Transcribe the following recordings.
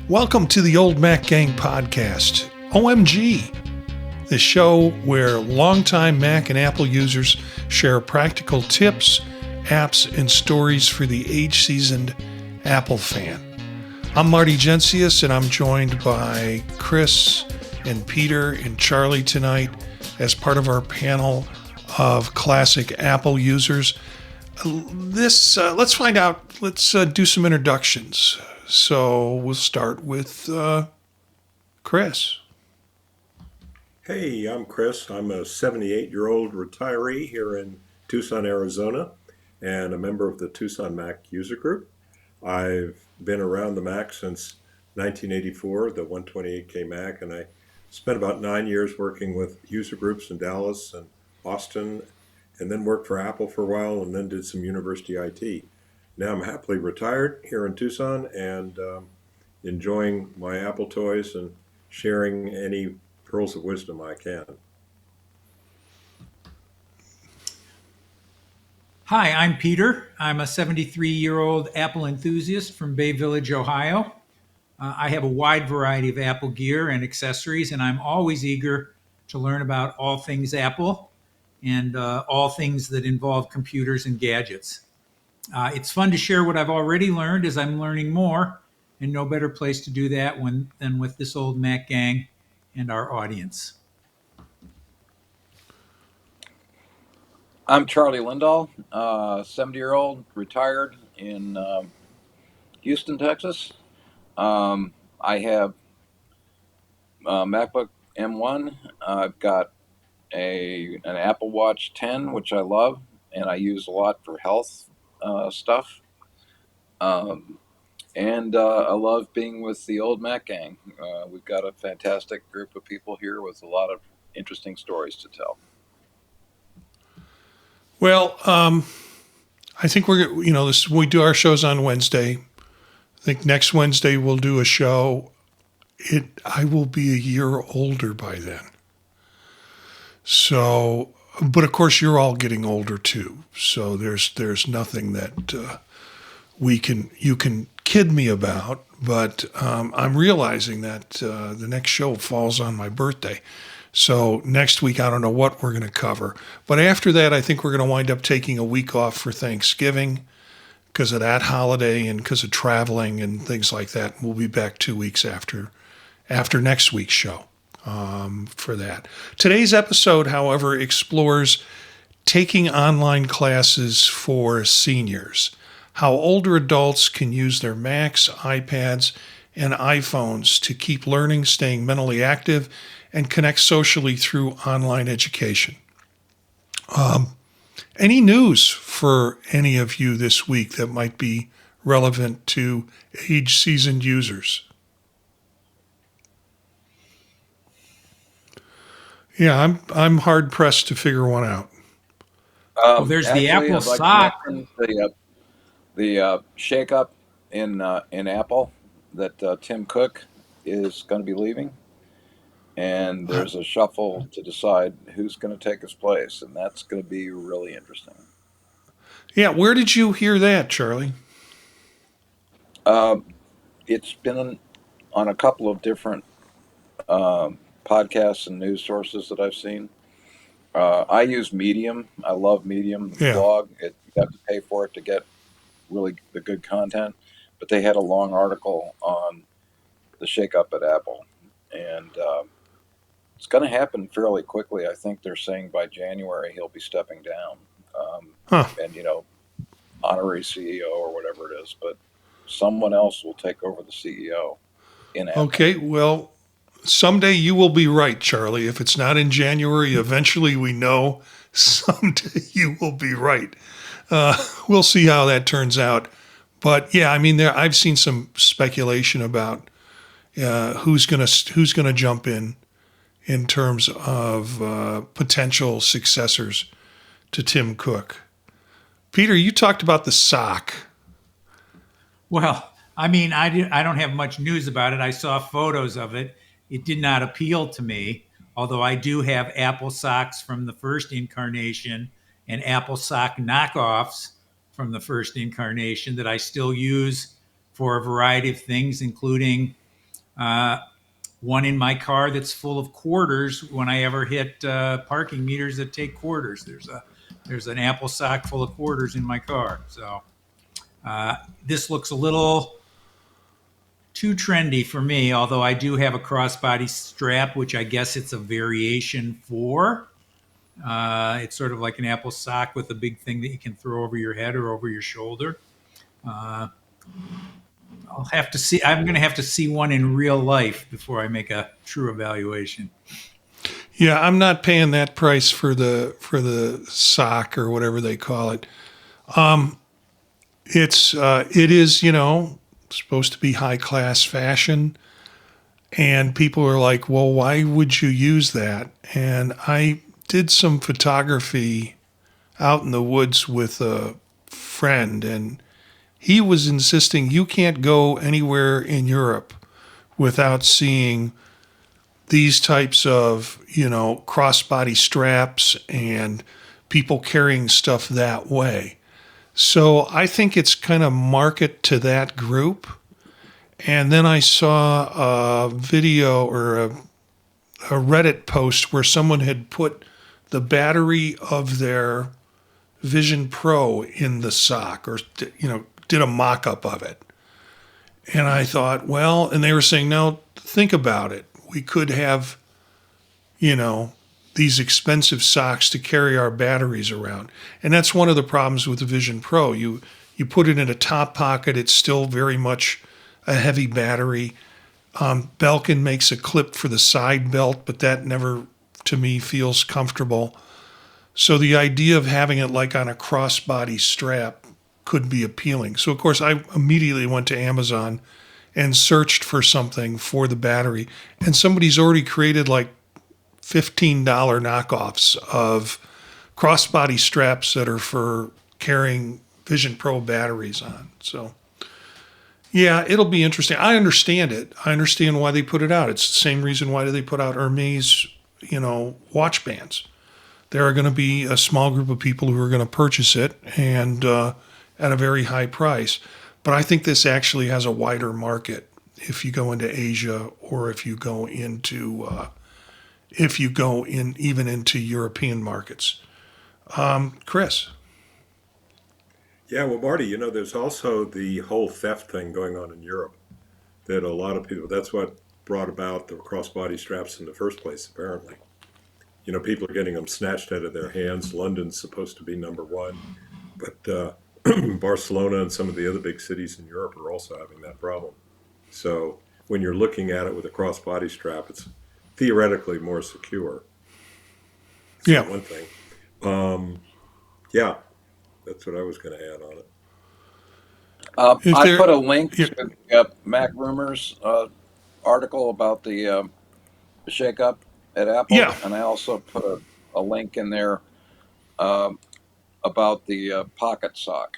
Welcome to the Old Mac Gang podcast, OMG, the show where longtime Mac and Apple users share practical tips, apps, and stories for the age-seasoned Apple fan. I'm Marty Gensius, and I'm joined by Chris and Peter and Charlie tonight as part of our panel of classic Apple users. Let's do some introductions. So we'll start with Chris. Hey, I'm Chris. I'm a 78-year-old retiree here in Tucson, Arizona, and a member of the Tucson Mac user group. I've been around the Mac since 1984, the 128K Mac, and I spent about 9 years working with user groups in Dallas and Austin, and then worked for Apple for a while, and then did some university IT. Now I'm happily retired here in Tucson and enjoying my Apple toys and sharing any pearls of wisdom I can. Hi, I'm Peter. I'm a 73-year-old Apple enthusiast from Bay Village, Ohio. I have a wide variety of Apple gear and accessories, and I'm always eager to learn about all things Apple and all things that involve computers and gadgets. It's fun to share what I've already learned as I'm learning more, and no better place to do that than with this old Mac gang and our audience. I'm Charlie Lindahl, 70-year-old, retired in Houston, Texas. I have a MacBook M1. I've got an Apple Watch 10, which I love, and I use a lot for health stuff. And I love being with the old Mac gang. We've got a fantastic group of people here with a lot of interesting stories to tell. Well, I think we do our shows on Wednesday. I think next Wednesday we'll do a show. I will be a year older by then. So, but of course you're all getting older too. So there's nothing that you can kid me about. But I'm realizing that the next show falls on my birthday. So next week, I don't know what we're going to cover. But after that, I think we're going to wind up taking a week off for Thanksgiving because of that holiday and because of traveling and things like that. We'll be back 2 weeks after next week's show for that. Today's episode, however, explores taking online classes for seniors, how older adults can use their Macs, iPads, and iPhones to keep learning, staying mentally active, and connect socially through online education. Any news for any of you this week that might be relevant to age-seasoned users? Yeah, I'm hard pressed to figure one out. Well, there's the Apple sock. The shakeup in Apple that Tim Cook is going to be leaving. And there's a shuffle to decide who's going to take his place, and that's going to be really interesting. Yeah, where did you hear that, Charlie? It's been on a couple of different podcasts and news sources that I've seen. I use Medium. I love Medium, the blog. You have to pay for it to get really the good content, but they had a long article on the shakeup at Apple, and it's going to happen fairly quickly. I think they're saying by January he'll be stepping down, and honorary CEO or whatever it is. But someone else will take over the CEO in Apple. Okay, well, someday you will be right, Charlie. If it's not in January, eventually we know someday you will be right. We'll see how that turns out. But yeah, I mean, I've seen some speculation about who's gonna jump in terms of potential successors to Tim Cook. Peter, you talked about the sock. Well, I mean, I don't have much news about it. I saw photos of it. It did not appeal to me, although I do have Apple socks from the first incarnation and Apple sock knockoffs from the first incarnation that I still use for a variety of things, including One in my car that's full of quarters when I ever hit parking meters that take quarters. There's an Apple sock full of quarters in my car. So this looks a little too trendy for me, although I do have a crossbody strap, which I guess it's a variation for. It's sort of like an Apple sock with a big thing that you can throw over your head or over your shoulder. I'll have to see. I'm going to have to see one in real life before I make a true evaluation. Yeah, I'm not paying that price for the sock or whatever they call it. It is, supposed to be high class fashion, and people are like, well, why would you use that? And I did some photography out in the woods with a friend, and he was insisting you can't go anywhere in Europe without seeing these types of, crossbody straps and people carrying stuff that way. So I think it's kind of market to that group. And then I saw a video or a Reddit post where someone had put the battery of their Vision Pro in the sock, or did a mock-up of it. And I thought, well, and they were saying, now think about it. We could have, these expensive socks to carry our batteries around. And that's one of the problems with the Vision Pro. You put it in a top pocket, it's still very much a heavy battery. Belkin makes a clip for the side belt, but that never, to me, feels comfortable. So the idea of having it like on a crossbody strap could be appealing. So, of course, I immediately went to Amazon and searched for something for the battery. And somebody's already created like $15 knockoffs of crossbody straps that are for carrying Vision Pro batteries on. So, yeah, it'll be interesting. I understand it. I understand why they put it out. It's the same reason why they put out Hermes, watch bands. There are going to be a small group of people who are going to purchase it, and at a very high price. But I think this actually has a wider market if you go into Asia, or if you go into even into European markets. Chris. Yeah, well, Marty, there's also the whole theft thing going on in Europe that a lot of people, that's what brought about the crossbody straps in the first place, apparently. People are getting them snatched out of their hands. London's supposed to be number one, but Barcelona and some of the other big cities in Europe are also having that problem. So when you're looking at it with a crossbody strap, it's theoretically more secure. So Yeah. one thing. Yeah, that's what I was going to add on it. I put a link to Mac Rumors article about the shakeup at Apple, Yeah. and I also put a link in there about the pocket sock.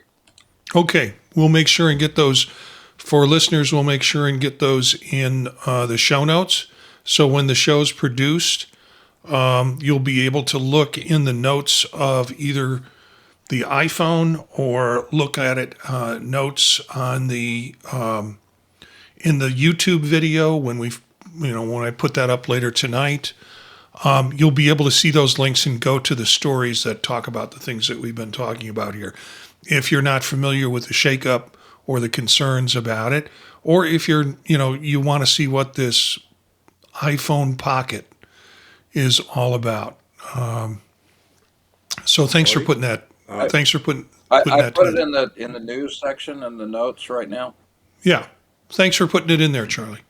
Okay, we'll make sure and get those for listeners. We'll make sure and get those in the show notes. So when the show's produced, you'll be able to look in the notes of either the iPhone or look at it notes on the in the YouTube video when when I put that up later tonight. You'll be able to see those links and go to the stories that talk about the things that we've been talking about here. If you're not familiar with the shakeup or the concerns about it, or if you're, you want to see what this iPhone Pocket is all about. So thanks for putting that. Thanks for putting I that put it together. in the news section and the notes right now. Yeah, thanks for putting it in there, Charlie.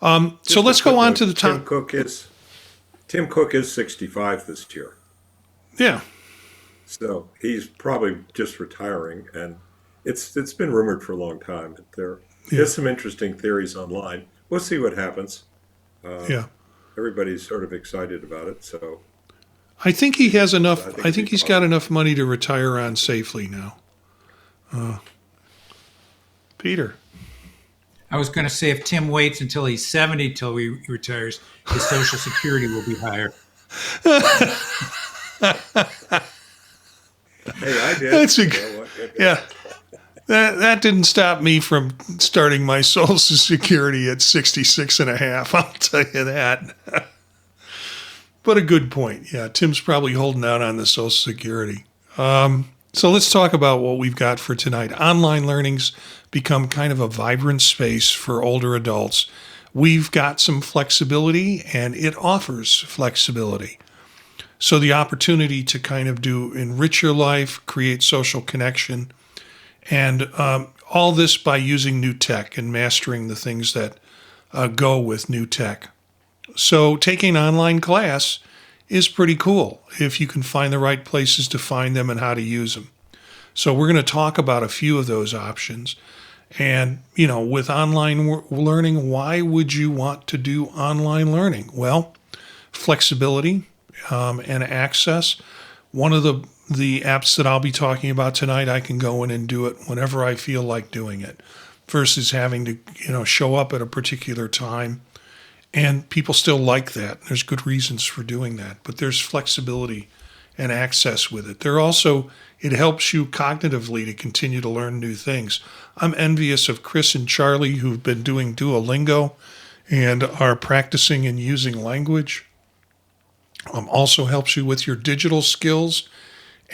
So let's go on to the top. Tim Cook is 65 this year. Yeah. So he's probably just retiring, and it's been rumored for a long time. There's some interesting theories online. We'll see what happens. Yeah. Everybody's sort of excited about it. So I think he has enough. I think he's got enough money to retire on safely now. Peter. I was going to say if Tim waits until he's 70 till he retires, his Social Security will be higher. Hey, I did. That's yeah. That didn't stop me from starting my Social Security at 66 and a half. I'll tell you that. But a good point. Yeah, Tim's probably holding out on the Social Security. So let's talk about what we've got for tonight. Online learning's become kind of a vibrant space for older adults. We've got some flexibility, and it offers flexibility. So the opportunity to kind of enrich your life, create social connection, and all this by using new tech and mastering the things that go with new tech. So taking an online class is pretty cool if you can find the right places to find them and how to use them. So we're going to talk about a few of those options. And, with online learning, why would you want to do online learning? Well, flexibility and access. One of the apps that I'll be talking about tonight, I can go in and do it whenever I feel like doing it versus having to, show up at a particular time. And people still like that. There's good reasons for doing that, but there's flexibility and access with it. It helps you cognitively to continue to learn new things. I'm envious of Chris and Charlie who've been doing Duolingo and are practicing and using language. Also helps you with your digital skills,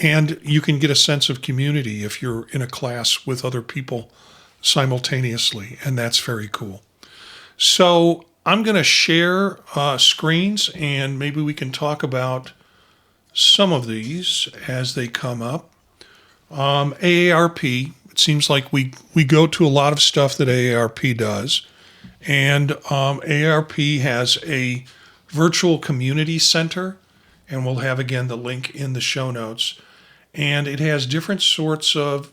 and you can get a sense of community if you're in a class with other people simultaneously, and that's very cool. So I'm going to share screens, and maybe we can talk about some of these as they come up. AARP, it seems like we go to a lot of stuff that AARP does, and AARP has a virtual community center, and we'll have, again, the link in the show notes. And it has different sorts of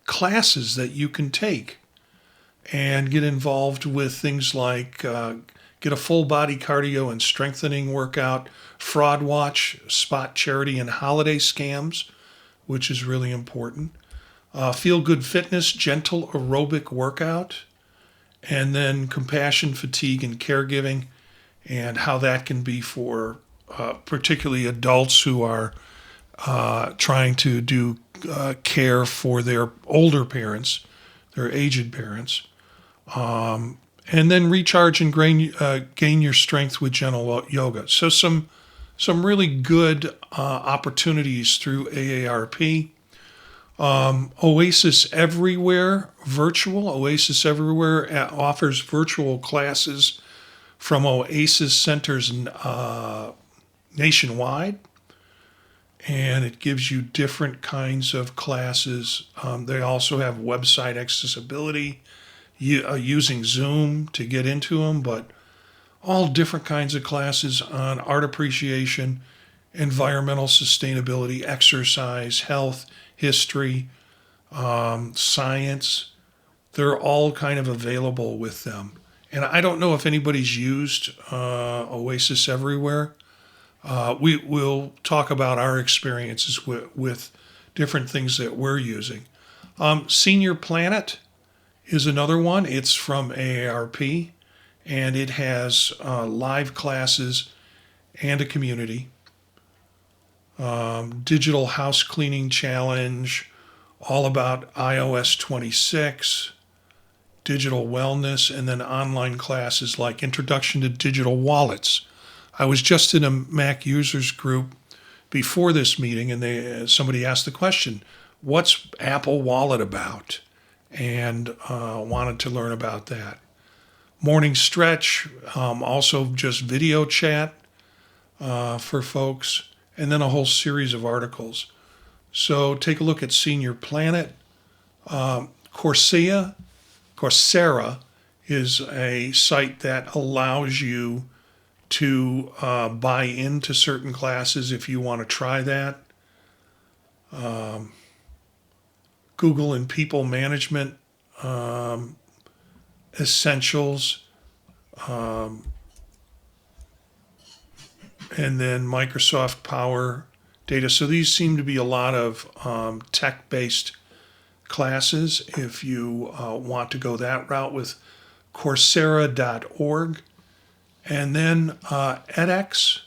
classes that you can take and get involved with things like get a full body cardio and strengthening workout, fraud watch, spot charity and holiday scams, which is really important. Feel good fitness, gentle aerobic workout, and then compassion, fatigue, and caregiving, and how that can be for particularly adults who are trying to do care for their older parents, their aged parents. And then recharge and gain your strength with gentle yoga. So some really good opportunities through AARP. Oasis Everywhere Virtual. Oasis Everywhere offers virtual classes from Oasis centers nationwide. And it gives you different kinds of classes. They also have website accessibility, using Zoom to get into them, but all different kinds of classes on art appreciation, environmental sustainability, exercise, health, history, science. They're all kind of available with them. And I don't know if anybody's used Oasis Everywhere. We'll talk about our experiences with different things that we're using. Senior Planet is another one. It's from AARP, and it has live classes and a community. Digital House Cleaning Challenge, all about iOS 26, digital wellness, and then online classes like Introduction to Digital Wallets. I was just in a Mac users group before this meeting, and somebody asked the question, what's Apple Wallet about? And wanted to learn about that. Morning Stretch, also just video chat for folks, and then a whole series of articles. So take a look at Senior Planet. Coursera is a site that allows you to buy into certain classes if you want to try that. Google and People Management Essentials, and then Microsoft Power Data. So these seem to be a lot of tech-based classes if you want to go that route with Coursera.org. And then edX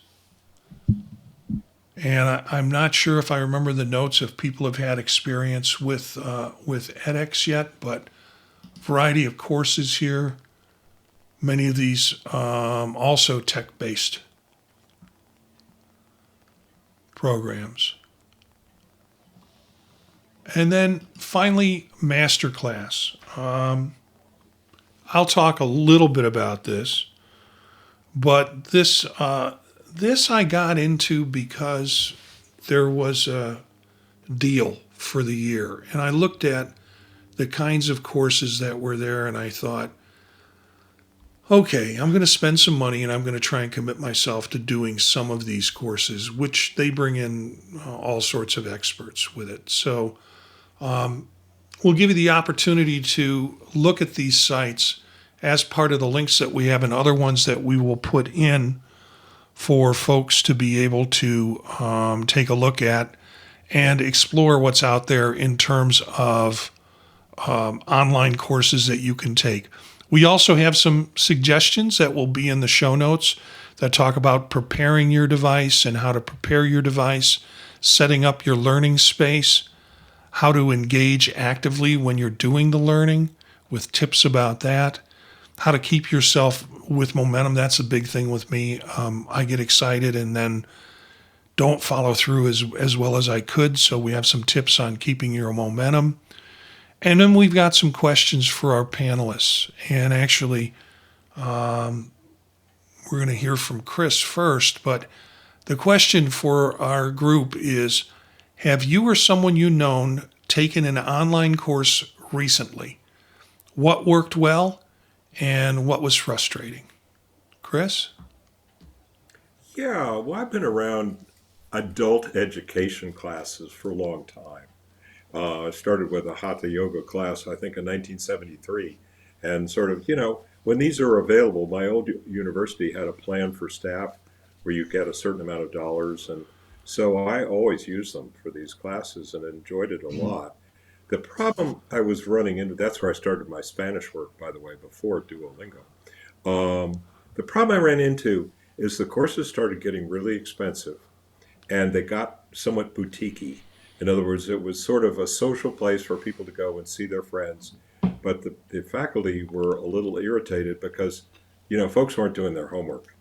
And I'm not sure if I remember the notes if people have had experience with edX yet, but variety of courses here. Many of these also tech-based programs. And then finally, masterclass. I'll talk a little bit about this, but this I got into because there was a deal for the year, and I looked at the kinds of courses that were there, and I thought, okay, I'm going to spend some money and I'm going to try and commit myself to doing some of these courses, which they bring in all sorts of experts with it. So we'll give you the opportunity to look at these sites as part of the links that we have and other ones that we will put in for folks to be able to take a look at and explore what's out there in terms of online courses that you can take. We also have some suggestions that will be in the show notes that talk about preparing your device and how to prepare your device, setting up your learning space, how to engage actively when you're doing the learning with tips about that, how to keep yourself with momentum. That's a big thing with me. I get excited and then don't follow through as well as I could. So we have some tips on keeping your momentum. And then we've got some questions for our panelists. And actually, we're going to hear from Chris first. But the question for our group is, have you or someone you known taken an online course recently? What worked well and what was frustrating? Chris? Yeah, well, I've been around adult education classes for a long time. I started with a Hatha Yoga class, I think in 1973. And sort of, when these are available, my old university had a plan for staff where you get a certain amount of dollars. And so I always used them for these classes and enjoyed it a lot. The problem I was running into, that's where I started my Spanish work, by the way, before Duolingo. The problem I ran into is the courses started getting really expensive and they got somewhat boutiquey. In other words, it was sort of a social place for people to go and see their friends. But the faculty were a little irritated because, folks weren't doing their homework.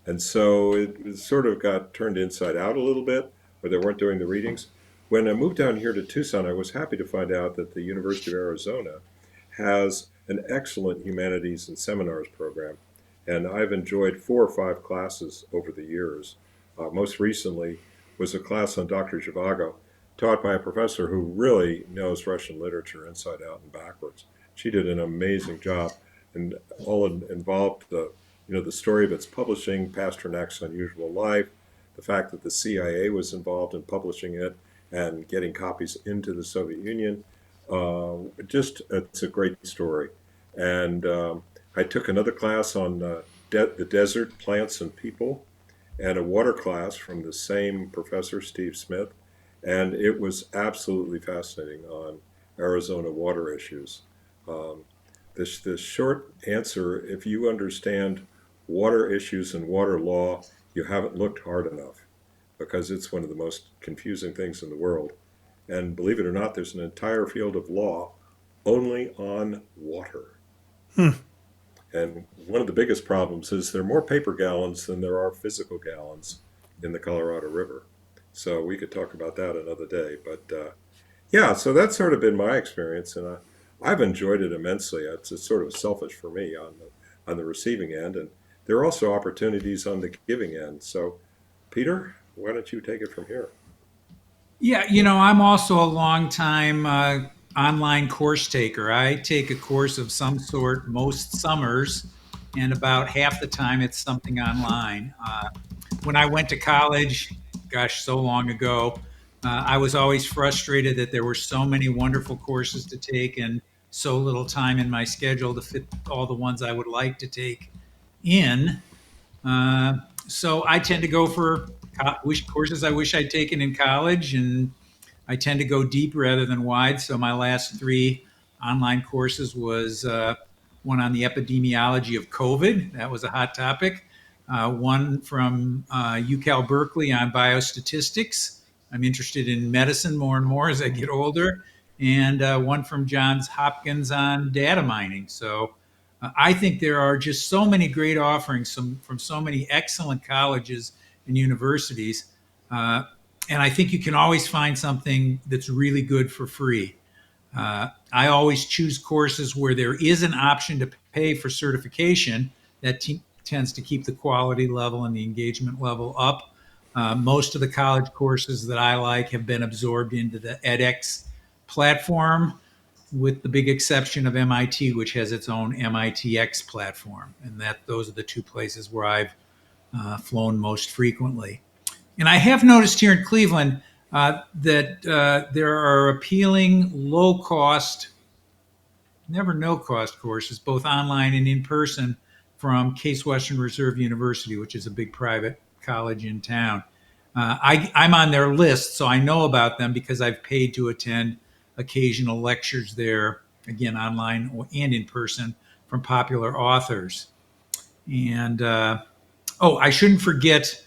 And so it sort of got turned inside out a little bit, where they weren't doing the readings. When I moved down here to Tucson, I was happy to find out that the University of Arizona has an excellent humanities and seminars program. And I've enjoyed 4 or 5 classes over the years. Most recently was a class on Dr. Zhivago, taught by a professor who really knows Russian literature inside out and backwards. She did an amazing job, and all involved the story of its publishing, Pasternak's Unusual Life, the fact that the CIA was involved in publishing it and getting copies into the Soviet Union. It's a great story. And I took another class on the desert, plants, and people, and a water class from the same professor, Steve Smith. And it was absolutely fascinating on Arizona water issues. The short answer, if you understand water issues and water law, you haven't looked hard enough, because it's one of the most confusing things in the world. And believe it or not, there's an entire field of law only on water. And one of the biggest problems is there are more paper gallons than there are physical gallons in the Colorado River. So we could talk about that another day. But yeah, so that's sort of been my experience, and I've enjoyed it immensely. It's sort of selfish for me on the receiving end, and there are also opportunities on the giving end. So, Peter, why don't you take it from here? Yeah, I'm also a long time online course taker. I take a course of some sort most summers, and about half the time it's something online. When I went to college, gosh, so long ago, I was always frustrated that there were so many wonderful courses to take and so little time in my schedule to fit all the ones I would like to take in. So I tend to go for courses I wish I'd taken in college, and I tend to go deep rather than wide. So my last 3 online courses was one on the epidemiology of COVID. That was a hot topic. one from UCal Berkeley on biostatistics. I'm interested in medicine more and more as I get older, and one from Johns Hopkins on data mining. So I think there are just so many great offerings from so many excellent colleges and universities. Uh, and I think you can always find something that's really good for free. I always choose courses where there is an option to pay for certification. That tends to keep the quality level and the engagement level up. Most of the college courses that I like have been absorbed into the edX platform, with the big exception of MIT, which has its own MITx platform. And those are the two places where I've flown most frequently. And I have noticed here in Cleveland that there are appealing low cost, never no cost courses, both online and in person, from Case Western Reserve University, which is a big private college in town. I'm on their list, so I know about them because I've paid to attend occasional lectures there, again, online and in person, from popular authors. And oh, I shouldn't forget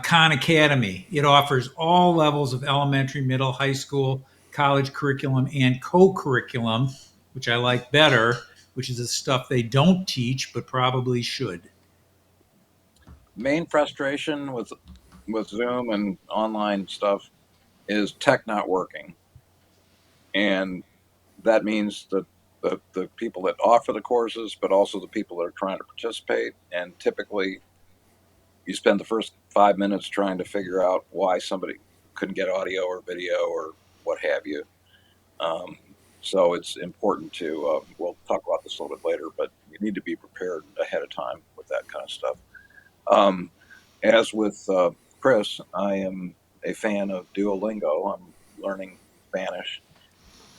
Khan Academy. It offers all levels of elementary, middle, high school, college curriculum, and co-curriculum, which I like better, which is the stuff they don't teach but probably should. Main frustration with Zoom and online stuff is tech not working, and that means that the people that offer the courses, but also the people that are trying to participate, and typically you spend the first 5 minutes trying to figure out why somebody couldn't get audio or video or what have you. So it's important to, we'll talk about this a little bit later, but you need to be prepared ahead of time with that kind of stuff. As with Chris, I am a fan of Duolingo. I'm learning Spanish,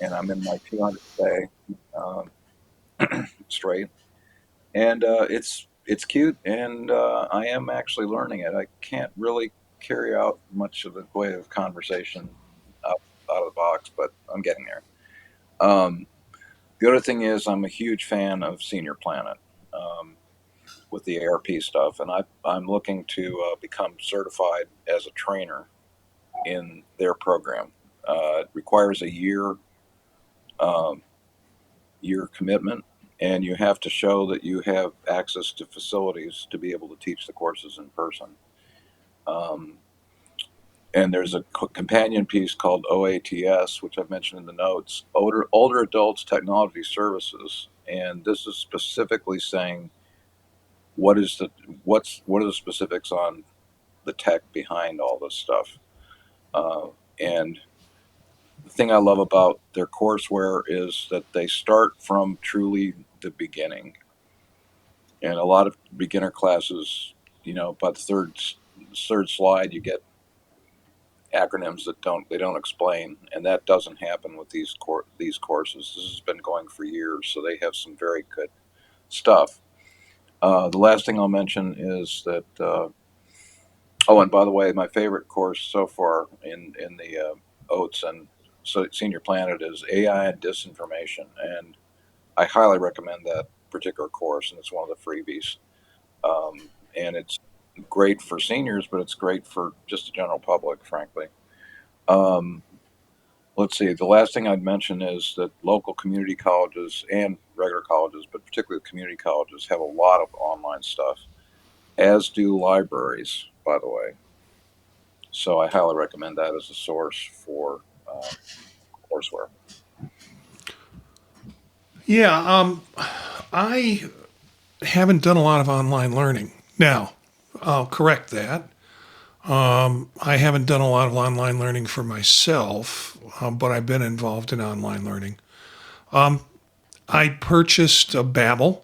and I'm in my 200th day straight. And it's cute, and I am actually learning it. I can't really carry out much of the way of conversation out of the box, but I'm getting there. The other thing is I'm a huge fan of Senior Planet with the ARP stuff, and I'm looking to become certified as a trainer in their program. It requires a year commitment, and you have to show that you have access to facilities to be able to teach the courses in person. And there's a companion piece called OATS, which I've mentioned in the notes, older adults technology services, and this is specifically saying what are the specifics on the tech behind all this stuff. And the thing I love about their courseware is that they start from truly the beginning. And a lot of beginner classes, by the third slide, you get acronyms that don't explain, and that doesn't happen with these courses. This has been going for years, so they have some very good stuff. The last thing I'll mention is that. Oh, and by the way, my favorite course so far in the OATS and Senior Planet is AI and Disinformation, and I highly recommend that particular course, and it's one of the freebies. And it's great for seniors, but it's great for just the general public, frankly. Let's see. The last thing I'd mention is that local community colleges and regular colleges, but particularly community colleges, have a lot of online stuff, as do libraries, by the way. So I highly recommend that as a source for courseware. Yeah, I haven't done a lot of online learning. Now, I'll correct that. I haven't done a lot of online learning for myself, but I've been involved in online learning. I purchased a Babbel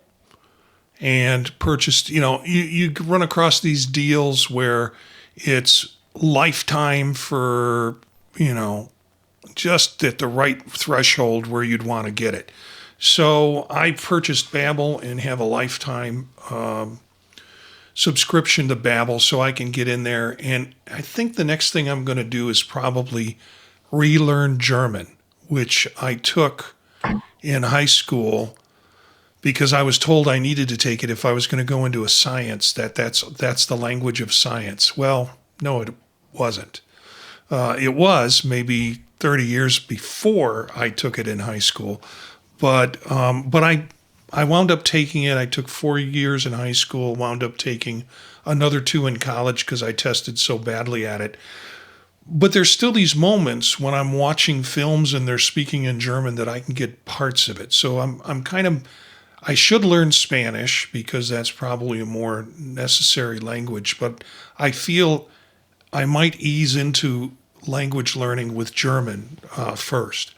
and purchased, you run across these deals where it's lifetime for, just at the right threshold where you'd want to get it. So I purchased Babbel and have a lifetime subscription to Babbel so I can get in there. And I think the next thing I'm going to do is probably relearn German, which I took in high school because I was told I needed to take it if I was going to go into a science, that's the language of science. Well, no, it wasn't. It was maybe 30 years before I took it in high school, but I wound up taking it. I took 4 years in high school, wound up taking another 2 in college because I tested so badly at it. But there's still these moments when I'm watching films and they're speaking in German that I can get parts of it. So I should learn Spanish because that's probably a more necessary language, but I feel I might ease into language learning with German first.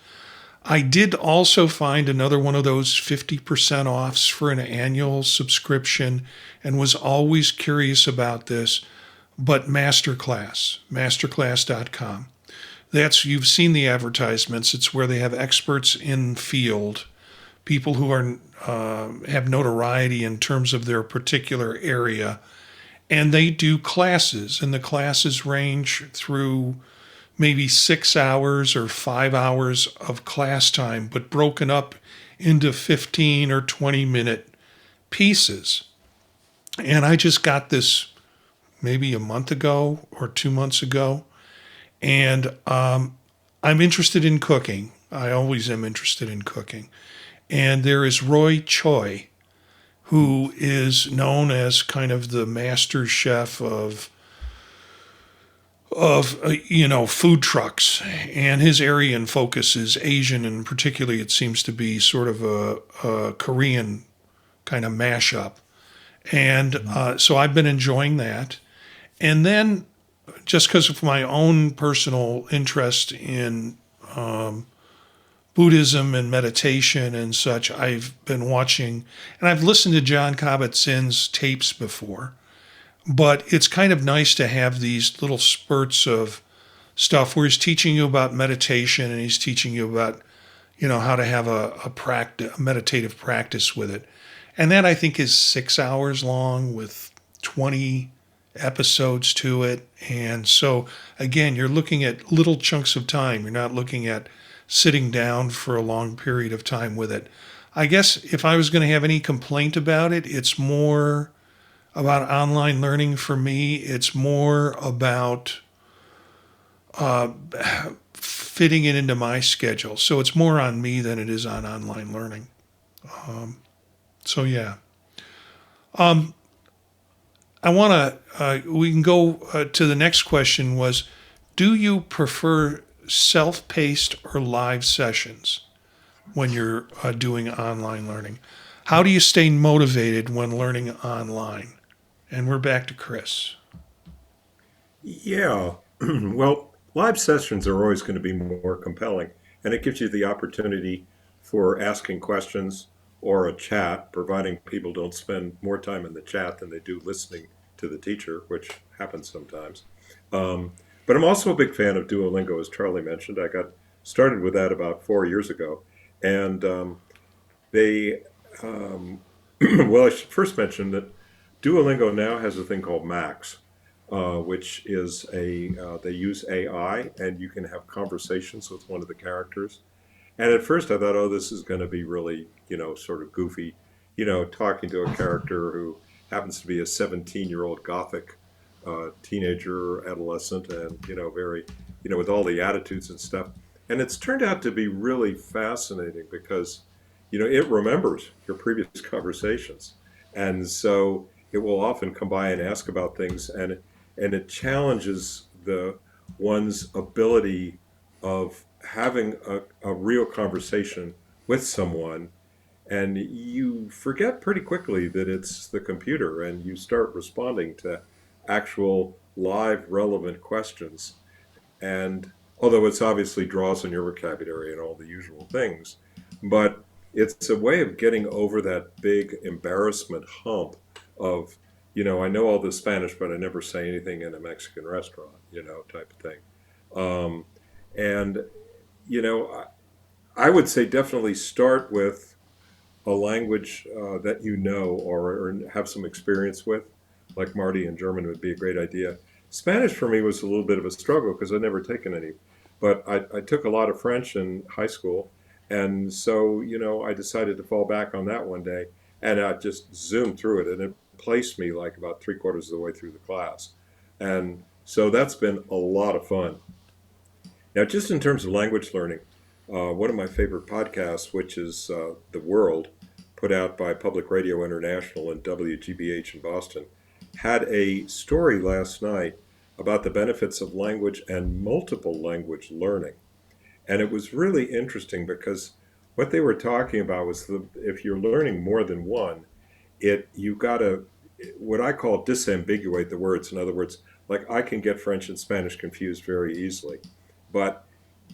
I did also find another one of those 50% offs for an annual subscription and was always curious about this, but masterclass.com. You've seen the advertisements. It's where they have experts in field, people who are have notoriety in terms of their particular area, and they do classes, and the classes range through maybe 6 hours or 5 hours of class time, but broken up into 15 or 20-minute pieces. And I just got this maybe a month ago or 2 months ago. And I'm interested in cooking. I always am interested in cooking. And there is Roy Choi, who is known as kind of the master chef of food trucks, and his area in focus is Asian, and particularly it seems to be sort of a Korean kind of mashup. And so I've been enjoying that. And then just because of my own personal interest in Buddhism and meditation and such, I've been watching, and I've listened to John Kabat-Zinn's tapes before, but it's kind of nice to have these little spurts of stuff where he's teaching you about meditation and he's teaching you about, how to have a meditative practice with it. And that I think is 6 hours long with 20 episodes to it. And so again, you're looking at little chunks of time. You're not looking at sitting down for a long period of time with it. I guess if I was going to have any complaint about it, it's more about online learning for me. It's more about fitting it into my schedule. So it's more on me than it is on online learning. So yeah. I want to, we can go to the next question was, do you prefer self-paced or live sessions when you're doing online learning? How do you stay motivated when learning online? And we're back to Chris. Yeah. Well, live sessions are always going to be more compelling, and it gives you the opportunity for asking questions or a chat, providing people don't spend more time in the chat than they do listening to the teacher, which happens sometimes. But I'm also a big fan of Duolingo, as Charlie mentioned. I got started with that about 4 years ago, and they, well, I should first mention that Duolingo now has a thing called Max, which is they use AI, and you can have conversations with one of the characters. And at first I thought, oh, this is going to be really, sort of goofy, talking to a character who happens to be a 17-year-old Gothic teenager, adolescent, and, very, with all the attitudes and stuff. And it's turned out to be really fascinating because, it remembers your previous conversations. And so it will often come by and ask about things, and it challenges the one's ability of having a real conversation with someone, and you forget pretty quickly that it's the computer, and you start responding to actual live relevant questions. And although it's obviously draws on your vocabulary and all the usual things, but it's a way of getting over that big embarrassment hump of, I know all the Spanish, but I never say anything in a Mexican restaurant, type of thing. And I would say definitely start with a language that or have some experience with, like Marty and German would be a great idea. Spanish for me was a little bit of a struggle because I'd never taken any, but I took a lot of French in high school, And so, I decided to fall back on that one day, and I just zoomed through it, and it placed me like about three-quarters of the way through the class. And so that's been a lot of fun. Now, just in terms of language learning, one of my favorite podcasts, which is The World, put out by Public Radio International and WGBH in Boston, had a story last night about the benefits of language and multiple language learning. And it was really interesting because what they were talking about was if you're learning more than one, you got to what I call disambiguate the words. In other words, like I can get French and Spanish confused very easily, but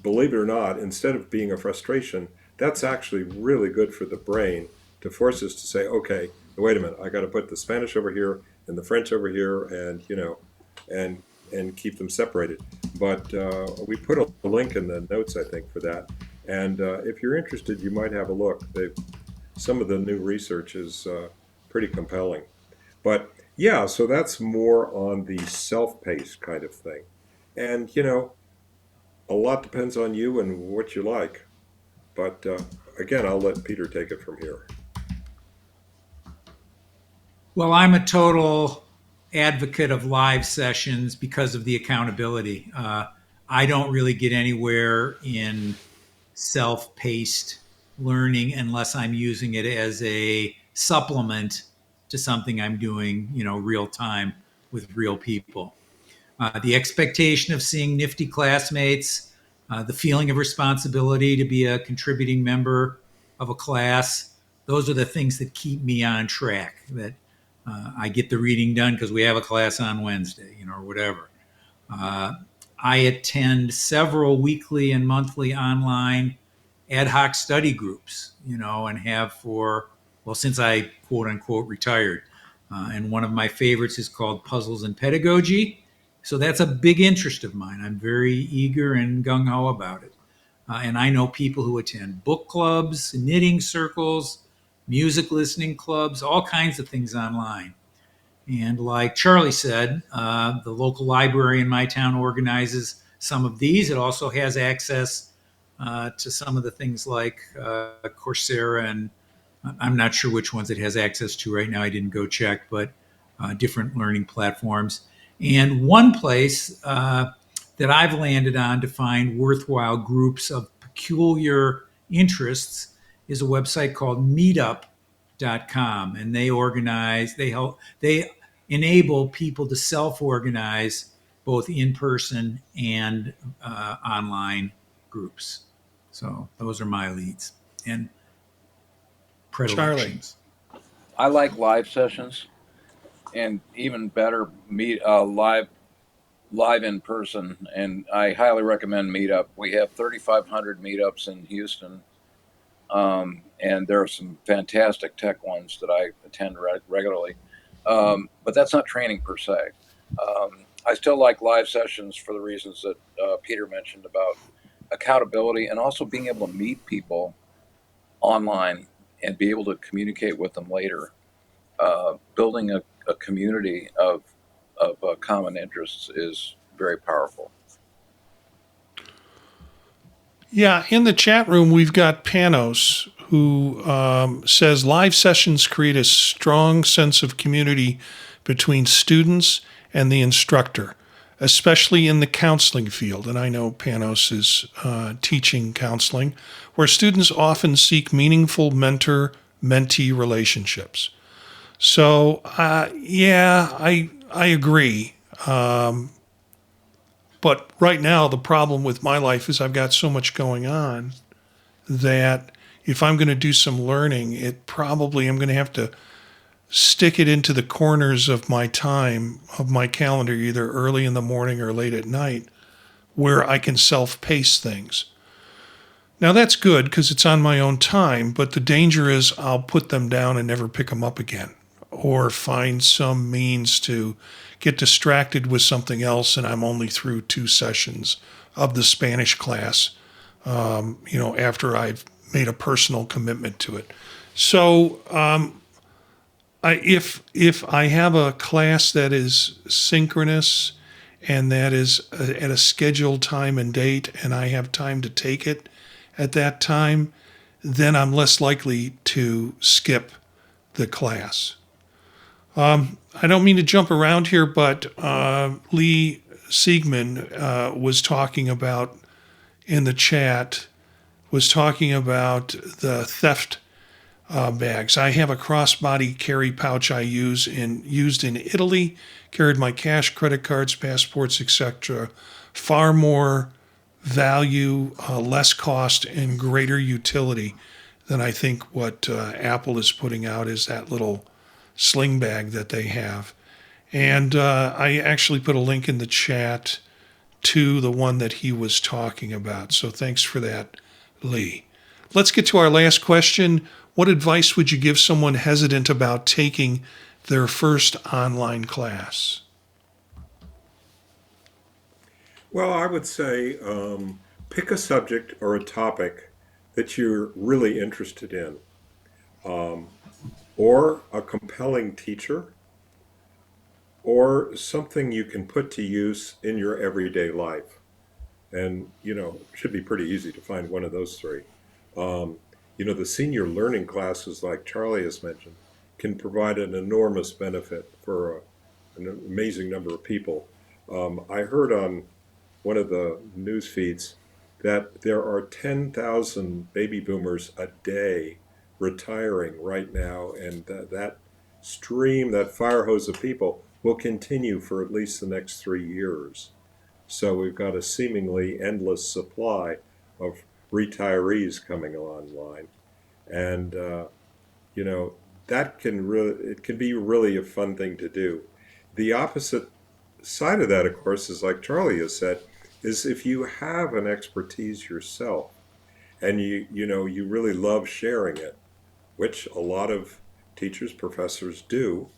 believe it or not, instead of being a frustration, that's actually really good for the brain to force us to say, okay, wait a minute, I got to put the Spanish over here and the French over here, and and keep them separated. But we put a link in the notes, I think, for that. And if you're interested, you might have a look. Some of the new research is pretty compelling. But yeah, so that's more on the self-paced kind of thing. And a lot depends on you and what you like. But again, I'll let Peter take it from here. Well, I'm a total advocate of live sessions because of the accountability. I don't really get anywhere in self paced learning unless I'm using it as a supplement to something I'm doing, real time with real people. The expectation of seeing nifty classmates, the feeling of responsibility to be a contributing member of a class, those are the things that keep me on track. That I get the reading done because we have a class on Wednesday, or whatever. Uh, I attend several weekly and monthly online ad hoc study groups, and have since I quote unquote retired. And one of my favorites is called Puzzles and Pedagogy. So that's a big interest of mine. I'm very eager and gung ho about it. And I know people who attend book clubs, knitting circles, music listening clubs, all kinds of things online. And like Charlie said, the local library in my town organizes some of these. It also has access to some of the things like Coursera, and I'm not sure which ones it has access to right now. I didn't go check, but different learning platforms. And one place that I've landed on to find worthwhile groups of peculiar interests is a website called meetup.com. And they enable people to self-organize both in person and online groups. So those are my leads and predilections. I like live sessions, and even better, meet live in person. And I highly recommend Meetup. We have 3,500 meetups in Houston, and there are some fantastic tech ones that I attend regularly. But that's not training per se. I still like live sessions for the reasons that Peter mentioned about accountability and also being able to meet people online and be able to communicate with them later. Building a community of common interests is very powerful. Yeah, in the chat room, we've got Panos who says live sessions create a strong sense of community between students and the instructor, especially in the counseling field. And I know Panos is teaching counseling, where students often seek meaningful mentor-mentee relationships. So, yeah, I agree. But right now, the problem with my life is I've got so much going on that if I'm going to do some learning, I'm going to have to stick it into the corners of my time, of my calendar, either early in the morning or late at night, where I can self-pace things. Now that's good because it's on my own time, but the danger is I'll put them down and never pick them up again, or find some means to get distracted with something else and I'm only through 2 sessions of the Spanish class, after I've made a personal commitment to it. So if I have a class that is synchronous and that is at a scheduled time and date and I have time to take it at that time, then I'm less likely to skip the class. I don't mean to jump around here, but Lee Siegman was talking about in the chat, was talking about the theft bags. I have a crossbody carry pouch I used in Italy. Carried my cash, credit cards, passports, etc. Far more value, less cost, and greater utility than I think what Apple is putting out is that little sling bag that they have. And I actually put a link in the chat to the one that he was talking about. So thanks for that, Lee. Let's get to our last question. What advice would you give someone hesitant about taking their first online class? Well, I would say pick a subject or a topic that you're really interested in, or a compelling teacher, or something you can put to use in your everyday life. And, it should be pretty easy to find one of those three. The senior learning classes, like Charlie has mentioned, can provide an enormous benefit for an amazing number of people. I heard on one of the news feeds that there are 10,000 baby boomers a day retiring right now, and that stream, that fire hose of people, will continue for at least the next 3 years. So we've got a seemingly endless supply of retirees coming online, and you know it can be really a fun thing to do. The opposite side of that, of course, is like Charlie has said, is if you have an expertise yourself and you really love sharing it, which a lot of teachers, professors do.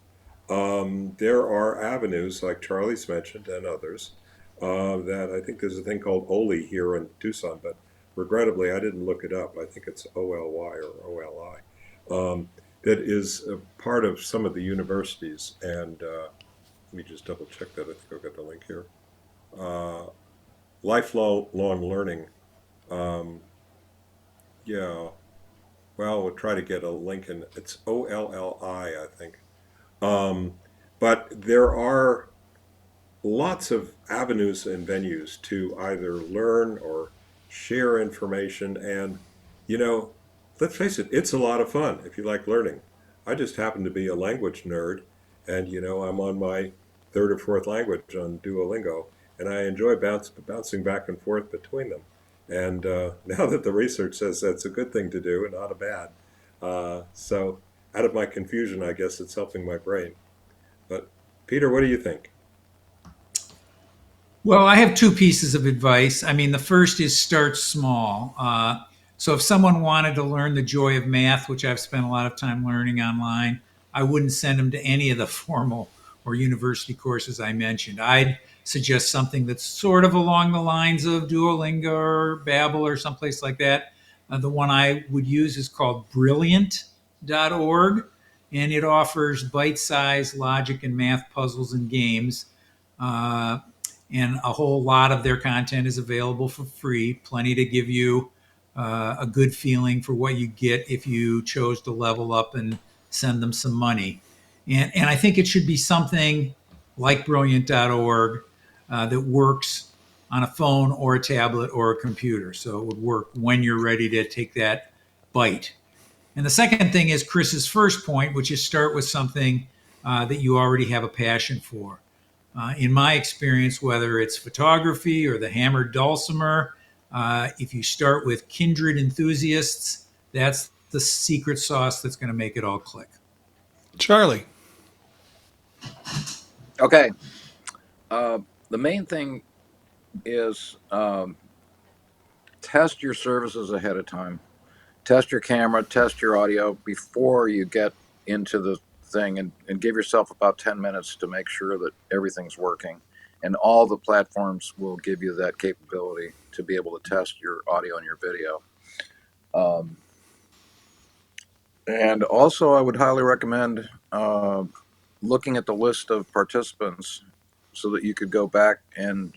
There are avenues like Charlie's mentioned and others that I think there's a thing called OLI here in Tucson, but regrettably I didn't look it up. I think it's OLY or OLI. That is a part of some of the universities, and let me just double check that. I think I've got the link here. Lifelong learning. Um, yeah. Well, we'll try to get a link in. It's OLLI, I think. Um, but there are lots of avenues and venues to either learn or share information. And, you know, let's face it, it's a lot of fun if you like learning. I just happen to be a language nerd, and, I'm on my third or fourth language on Duolingo, and I enjoy bouncing back and forth between them. And now that the research says that's a good thing to do and not a bad, so out of my confusion, I guess it's helping my brain. But Peter, what do you think? Well, I have two pieces of advice. I mean, the first is start small. So if someone wanted to learn the joy of math, which I've spent a lot of time learning online, I wouldn't send them to any of the formal or university courses I mentioned. I'd suggest something that's sort of along the lines of Duolingo or Babbel or someplace like that. The one I would use is called brilliant.org, and it offers bite-sized logic and math puzzles and games. Uh, and a whole lot of their content is available for free, plenty to give you a good feeling for what you get if you chose to level up and send them some money. And I think it should be something like brilliant.org that works on a phone or a tablet or a computer. So it would work when you're ready to take that bite. And the second thing is Chris's first point, which is start with something that you already have a passion for. In my experience, whether it's photography or the hammered dulcimer, if you start with kindred enthusiasts, that's the secret sauce that's going to make it all click. Charlie. Okay. The main thing is test your services ahead of time. Test your camera, test your audio before you get into the thing, and give yourself about 10 minutes to make sure that everything's working. And all the platforms will give you that capability to be able to test your audio and your video. And also, I would highly recommend looking at the list of participants so that you could go back and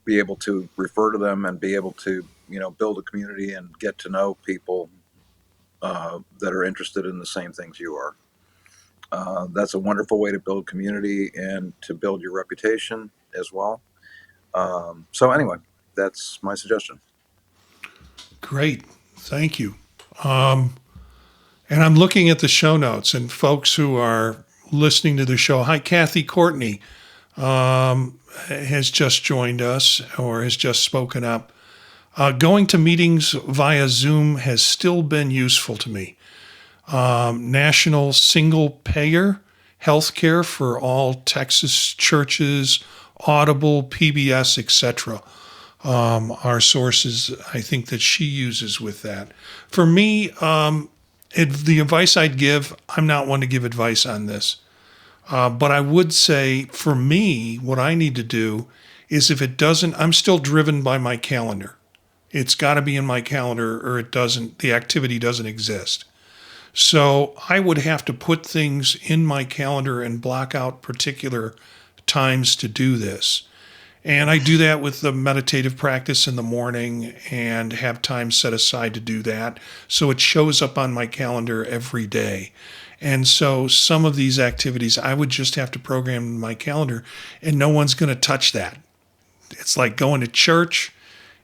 be able to refer to them and be able to, build a community and get to know people that are interested in the same things you are. That's a wonderful way to build community and to build your reputation as well. So anyway, that's my suggestion. Great. Thank you. And I'm looking at the show notes, and folks who are listening to the show, hi, Kathy Courtney has just joined us or has just spoken up. Going to meetings via Zoom has still been useful to me. National single payer healthcare for all Texas churches, Audible, PBS, etc. Are sources I think that she uses with that. For me, the advice I'd give, I'm not one to give advice on this, but I would say for me, what I need to do is if it doesn't, I'm still driven by my calendar. It's got to be in my calendar or it doesn't, the activity doesn't exist. So I would have to put things in my calendar and block out particular times to do this. And I do that with the meditative practice in the morning and have time set aside to do that. So it shows up on my calendar every day. And so some of these activities I would just have to program in my calendar and no one's going to touch that. It's like going to church.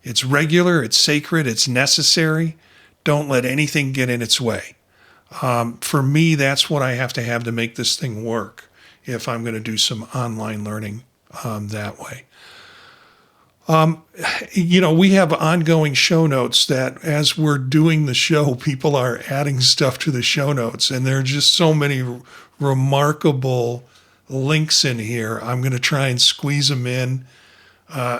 It's regular, it's sacred, it's necessary. Don't let anything get in its way. For me, that's what I have to make this thing work if I'm going to do some online learning that way. We have ongoing show notes that as we're doing the show, people are adding stuff to the show notes, and there are just so many remarkable links in here. I'm going to try and squeeze them in.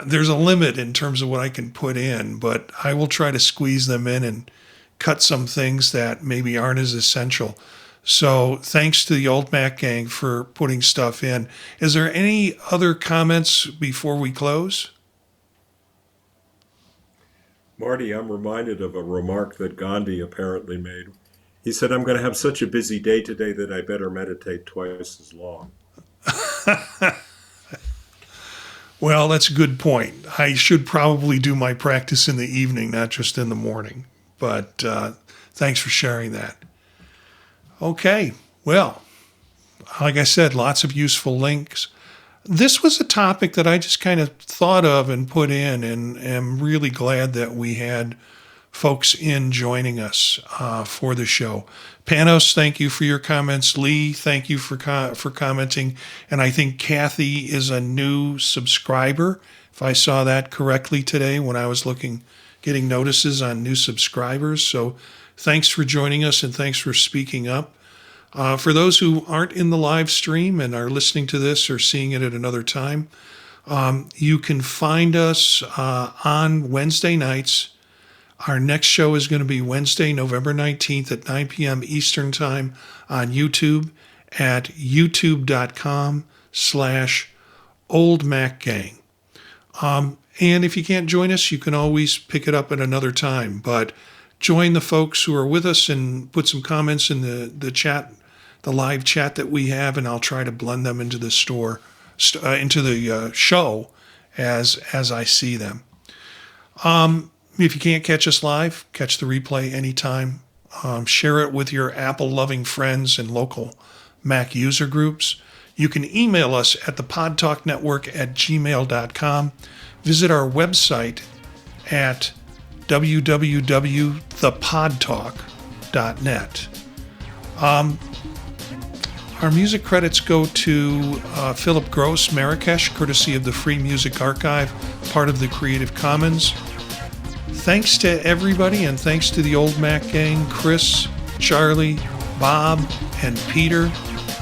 There's a limit in terms of what I can put in, but I will try to squeeze them in and cut some things that maybe aren't as essential. So thanks to the Old Mac Gang for putting stuff in. Is there any other comments before we close? Marty, I'm reminded of a remark that Gandhi apparently made. He said, I'm going to have such a busy day today that I better meditate twice as long. Well, that's a good point. I should probably do my practice in the evening, not just in the morning. But thanks for sharing that. Okay, well, like I said, lots of useful links. This was a topic that I just kind of thought of and put in, and am really glad that we had folks in joining us for the show. Panos, thank you for your comments. Lee, thank you for commenting. And I think Kathy is a new subscriber, if I saw that correctly today when I was getting notices on new subscribers. So thanks for joining us and thanks for speaking up. For those who aren't in the live stream and are listening to this or seeing it at another time, you can find us on Wednesday nights. Our next show is going to be Wednesday, November 19th at 9 p.m. Eastern Time on YouTube at youtube.com/oldmacgang. And if you can't join us, you can always pick it up at another time. But join the folks who are with us and put some comments in the chat, the live chat that we have, and I'll try to blend them into the show as I see them. If you can't catch us live, catch the replay anytime. Share it with your Apple-loving friends and local Mac user groups. You can email us at thepodtalknetwork@gmail.com. Visit our website at www.thepodtalk.net. Our music credits go to Philip Gross, Marrakesh, courtesy of the Free Music Archive, part of the Creative Commons. Thanks to everybody, and thanks to the Old Mac Gang, Chris, Charlie, Bob, and Peter,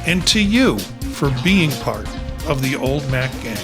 and to you for being part of the Old Mac Gang.